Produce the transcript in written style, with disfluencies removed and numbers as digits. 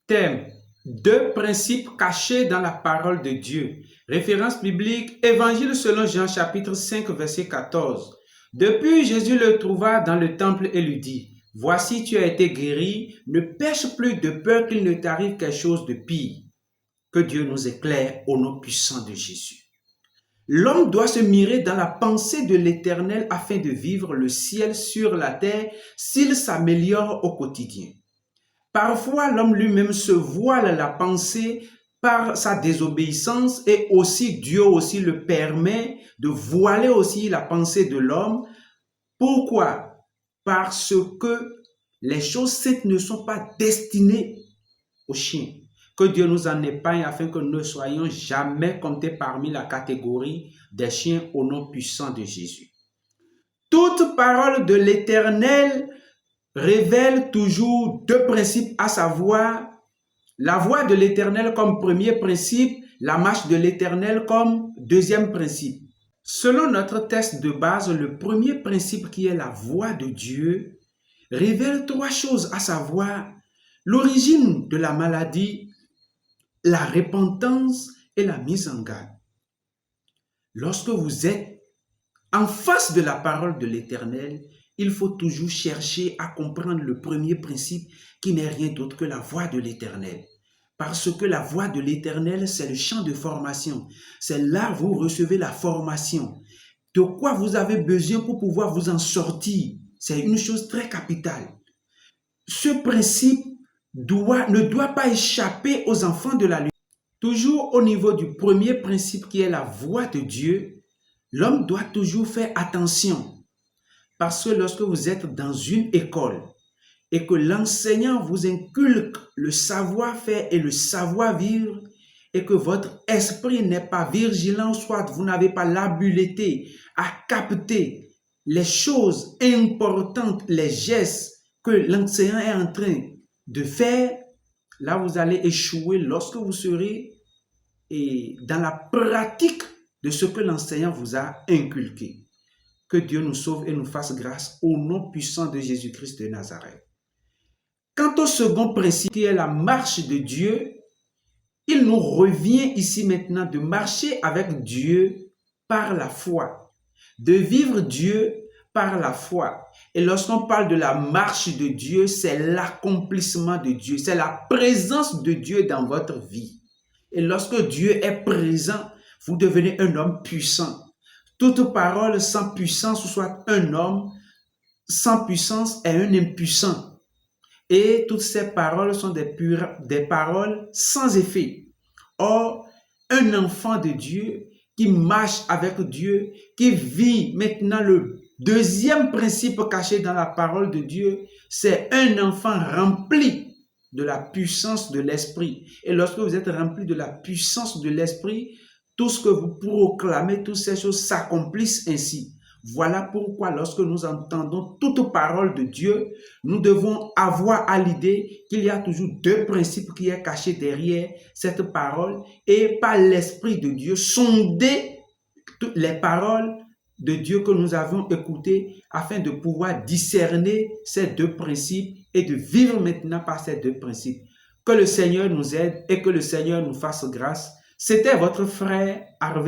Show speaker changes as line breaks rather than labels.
Thème: deux principes cachés dans la parole de Dieu. Référence biblique, Évangile selon Jean chapitre 5 verset 14. Depuis, Jésus le trouva dans le temple et lui dit: Voici, tu as été guéri, ne pêche plus de peur qu'il ne t'arrive quelque chose de pire. Que Dieu nous éclaire au nom puissant de Jésus. L'homme doit se mirer dans la pensée de l'Éternel afin de vivre le ciel sur la terre s'il s'améliore au quotidien. Parfois, l'homme lui-même se voile la pensée par sa désobéissance et aussi Dieu aussi le permet de voiler aussi la pensée de l'homme. Pourquoi? Parce que les choses saintes ne sont pas destinées aux chiens. Que Dieu nous en épargne afin que nous ne soyons jamais comptés parmi la catégorie des chiens au nom puissant de Jésus. Toute parole de l'Éternel révèle toujours deux principes, à savoir la voix de l'Éternel comme premier principe, la marche de l'Éternel comme deuxième principe. Selon notre texte de base, le premier principe qui est la voix de Dieu révèle trois choses, à savoir l'origine de la maladie, la repentance et la mise en garde. Lorsque vous êtes en face de la parole de l'Éternel, il faut toujours chercher à comprendre le premier principe qui n'est rien d'autre que la voix de l'Éternel. Parce que la voix de l'Éternel, c'est le champ de formation. C'est là que vous recevez la formation. De quoi vous avez besoin pour pouvoir vous en sortir. C'est une chose très capitale. Ce principe ne doit pas échapper aux enfants de la lumière. Toujours au niveau du premier principe qui est la voix de Dieu, l'homme doit toujours faire attention. Parce que lorsque vous êtes dans une école et que l'enseignant vous inculque le savoir-faire et le savoir-vivre et que votre esprit n'est pas vigilant, soit vous n'avez pas l'habileté à capter les choses importantes, les gestes que l'enseignant est en train de faire, là vous allez échouer lorsque vous serez dans la pratique de ce que l'enseignant vous a inculqué. Que Dieu nous sauve et nous fasse grâce au nom puissant de Jésus-Christ de Nazareth. Quant au second principe qui est la marche de Dieu, il nous revient ici maintenant de marcher avec Dieu par la foi, de vivre Dieu par la foi. Et lorsqu'on parle de la marche de Dieu, c'est l'accomplissement de Dieu, c'est la présence de Dieu dans votre vie. Et lorsque Dieu est présent, vous devenez un homme puissant. Toute parole sans puissance, soit un homme sans puissance est un impuissant. Et toutes ces paroles sont des paroles sans effet. Or, un enfant de Dieu qui marche avec Dieu, qui vit maintenant le deuxième principe caché dans la parole de Dieu, c'est un enfant rempli de la puissance de l'esprit. Et lorsque vous êtes rempli de la puissance de l'esprit, tout ce que vous proclamez, toutes ces choses s'accomplissent ainsi. Voilà pourquoi lorsque nous entendons toute parole de Dieu, nous devons avoir à l'idée qu'il y a toujours deux principes qui sont cachés derrière cette parole et par l'Esprit de Dieu, sonder toutes les paroles de Dieu que nous avons écoutées afin de pouvoir discerner ces deux principes et de vivre maintenant par ces deux principes. Que le Seigneur nous aide et que le Seigneur nous fasse grâce. C'était votre frère Harvey.